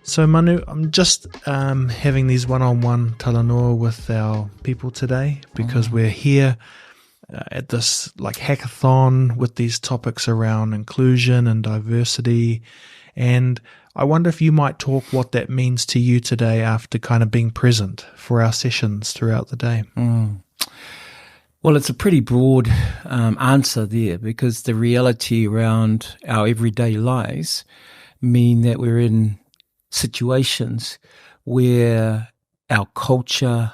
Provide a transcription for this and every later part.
So Manu, I'm just having these one-on-one talanoa with our people today because we're here at this like hackathon with these topics around inclusion and diversity, and I wonder if you might talk what that means to you today after kind of being present for our sessions throughout the day. Well, it's a pretty broad answer there, because the reality around our everyday lives mean that we're in situations where our culture,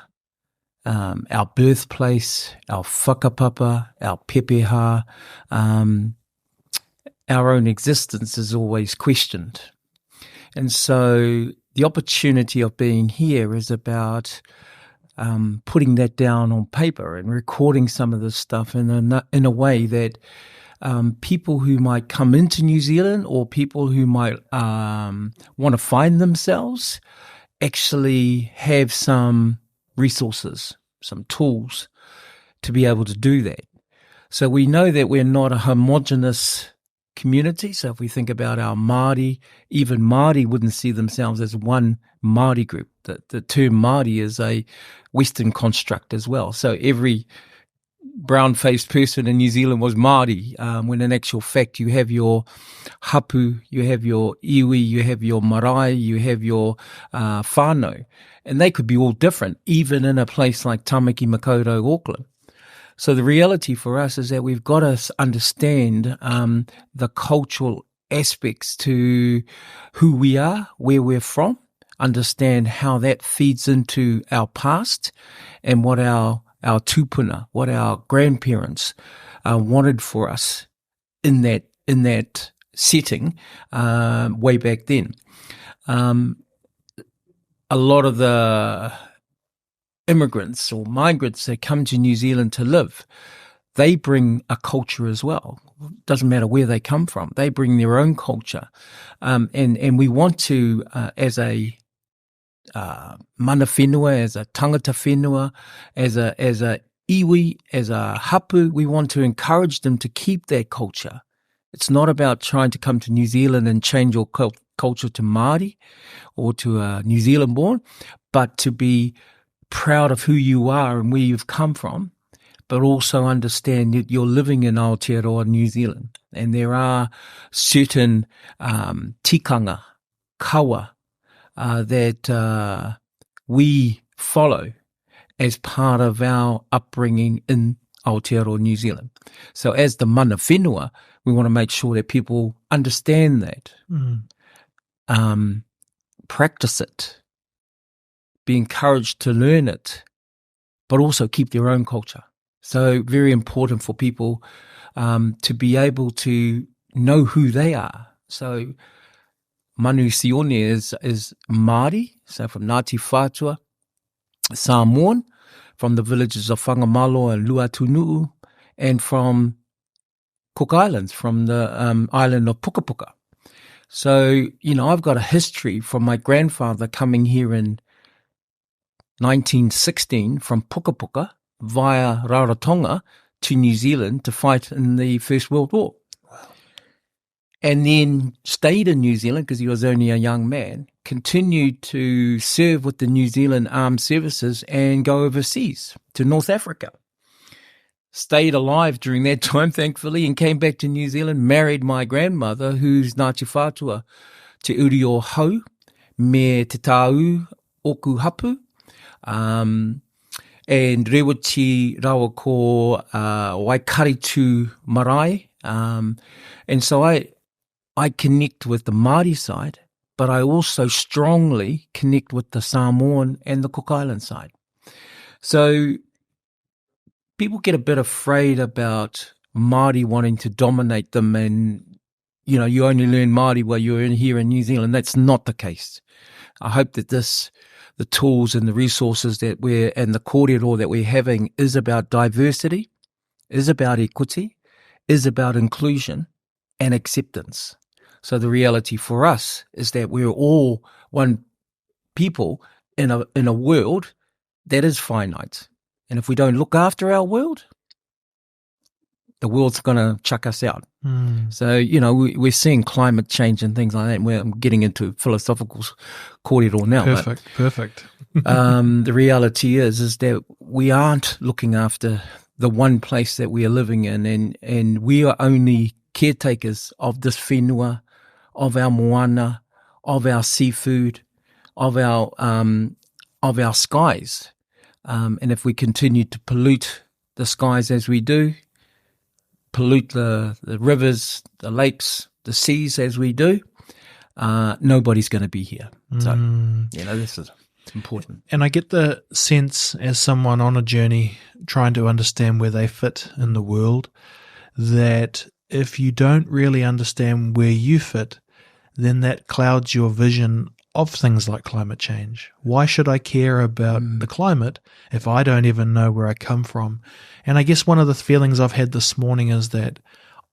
our birthplace, our whakapapa, our pepeha, our own existence is always questioned. And so the opportunity of being here is about putting that down on paper and recording some of this stuff in a way that people who might come into New Zealand or people who might want to find themselves actually have some resources, some tools to be able to do that. So we know that we're not a homogenous community. So if we think about our Māori, even Māori wouldn't see themselves as one Māori group. The term Māori is a Western construct as well. So every brown-faced person in New Zealand was Māori, when in actual fact you have your hapu, you have your iwi, you have your marae, you have your whānau, and they could be all different, even in a place like Tamaki Makaurau, Auckland. So the reality for us is that we've got to understand the cultural aspects to who we are, where we're from, understand how that feeds into our past and what our tupuna, what our grandparents wanted for us in that setting way back then. A lot of the immigrants or migrants that come to New Zealand to live, they bring a culture as well. Doesn't matter where they come from. They bring their own culture. And we want to, as a mana whenua, as a tangata whenua, as a iwi, as a hapu, we want to encourage them to keep their culture. It's not about trying to come to New Zealand and change your culture to Māori or to a New Zealand born, but to be proud of who you are and where you've come from, but also understand that you're living in Aotearoa, New Zealand. And there are certain tikanga, kawa, that we follow as part of our upbringing in Aotearoa, New Zealand. So as the mana whenua, we want to make sure that people understand that, practice it, be encouraged to learn it, but also keep their own culture. So very important for people to be able to know who they are. So Manu Sione is Māori, so from Ngāti Whātua, Samoan, from the villages of Whangamalo and Luatunuu, and from Cook Islands, from the island of Puka Puka. So, I've got a history from my grandfather coming here in 1916 from Puka Puka via Rarotonga to New Zealand to fight in the First World War. And then stayed in New Zealand because he was only a young man, continued to serve with the New Zealand Armed Services and go overseas to North Africa. Stayed alive during that time, thankfully, and came back to New Zealand, married my grandmother, who's Ngāti Whātua, Te Uri o Hau, me Te Tāu Oku Hapu, and Rewati Rawa ko Waikaritu Marae. And so I connect with the Māori side, but I also strongly connect with the Samoan and the Cook Island side. So people get a bit afraid about Māori wanting to dominate them and, you only learn Māori while you're here in New Zealand. That's not the case. I hope that the tools and the resources and the kōrero that we're having is about diversity, is about equity, is about inclusion and acceptance. So the reality for us is that we're all one people in a world that is finite. And if we don't look after our world, the world's going to chuck us out. Mm. So, we're seeing climate change and things like that. And I'm getting into philosophical corridor now. Perfect. The reality is that we aren't looking after the one place that we are living in, and we are only caretakers of this whenua, of our moana, of our seafood, of our skies. And if we continue to pollute the skies as we do, pollute the rivers, the lakes, the seas as we do, nobody's going to be here. So, this is important. And I get the sense, as someone on a journey trying to understand where they fit in the world, that if you don't really understand where you fit, then that clouds your vision of things like climate change. Why should I care about the climate if I don't even know where I come from? And I guess one of the feelings I've had this morning is that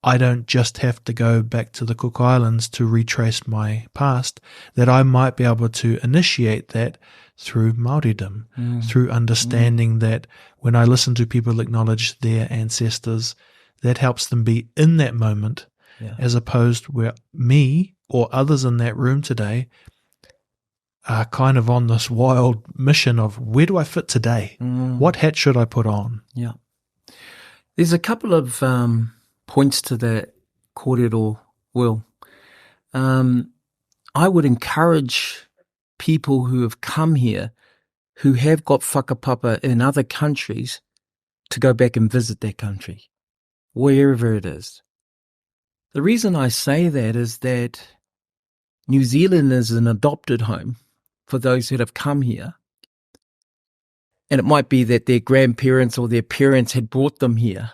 I don't just have to go back to the Cook Islands to retrace my past, that I might be able to initiate that through Māoridom, through understanding that when I listen to people acknowledge their ancestors, that helps them be in that moment, as opposed where me or others in that room today are kind of on this wild mission of where do I fit today? What hat should I put on? Yeah. There's a couple of points to that kōrero, Will. I would encourage people who have come here, who have got whakapapa in other countries, to go back and visit their country, wherever it is. The reason I say that is that New Zealand is an adopted home for those that have come here. And it might be that their grandparents or their parents had brought them here.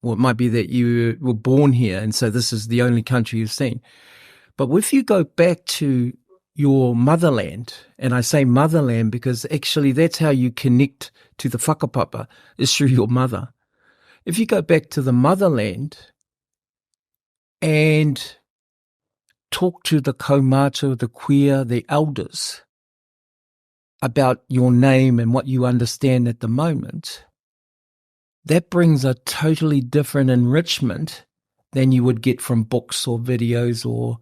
Or it might be that you were born here, and so this is the only country you've seen. But if you go back to your motherland, and I say motherland because actually that's how you connect to the whakapapa, is through your mother. If you go back to the motherland and talk to the kaumātua, the queer, the elders about your name and what you understand at the moment, that brings a totally different enrichment than you would get from books or videos or,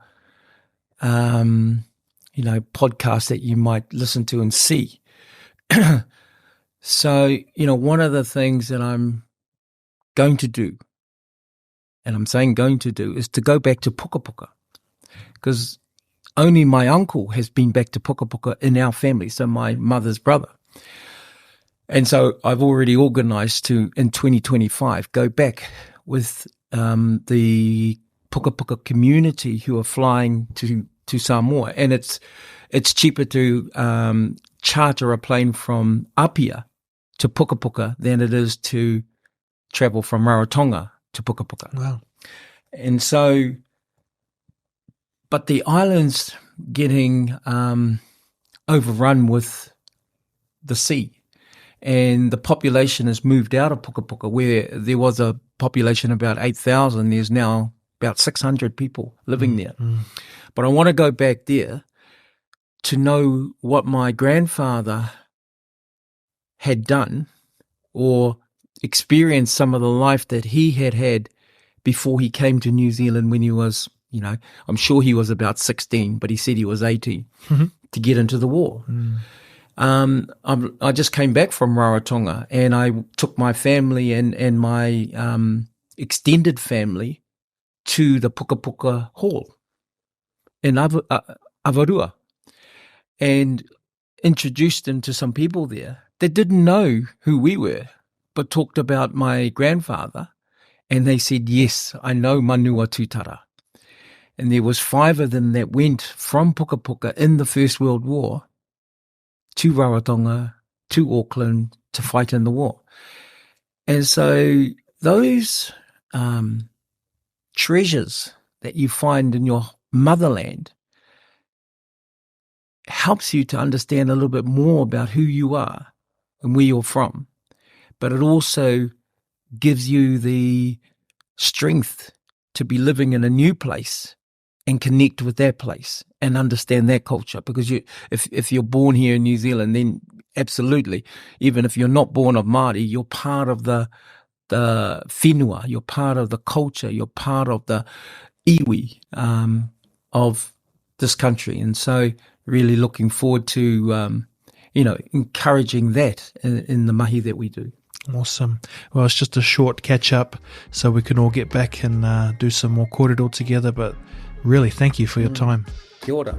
podcasts that you might listen to and see. So, one of the things that I'm going to do, and I'm saying going to do, is to go back to puka puka, because only my uncle has been back to puka puka in our family, so my mother's brother. And so I've already organised to, in 2025, go back with the puka puka community who are flying to Samoa. And it's cheaper to charter a plane from Apia to puka puka than it is to travel from Rarotonga to puka puka. Wow. And so, but the island's getting overrun with the sea. And the population has moved out of puka puka, where there was a population of about 8,000. There's now about 600 people living there. But I want to go back there to know what my grandfather had done or experienced some of the life that he had before he came to New Zealand when he was, I'm sure he was about 16, but he said he was 18 to get into the war. I just came back from Rarotonga, and I took my family and my extended family to the Puka Puka Hall in Avarua, and introduced them to some people there that didn't know who we were, but talked about my grandfather, and they said, yes, I know Manua Tūtara. And there was 5 of them that went from Puka Puka in the First World War to Rarotonga, to Auckland, to fight in the war. And so those treasures that you find in your motherland helps you to understand a little bit more about who you are and where you're from. But it also gives you the strength to be living in a new place and connect with that place and understand that culture. Because if you're born here in New Zealand, then absolutely, even if you're not born of Māori, you're part of the the whenua, you're part of the culture, you're part of the iwi of this country. And so really looking forward to, encouraging that in the mahi that we do. Awesome. Well, it's just a short catch up so we can all get back and do some more kōrero together. But really, thank you for your time. Kia ora.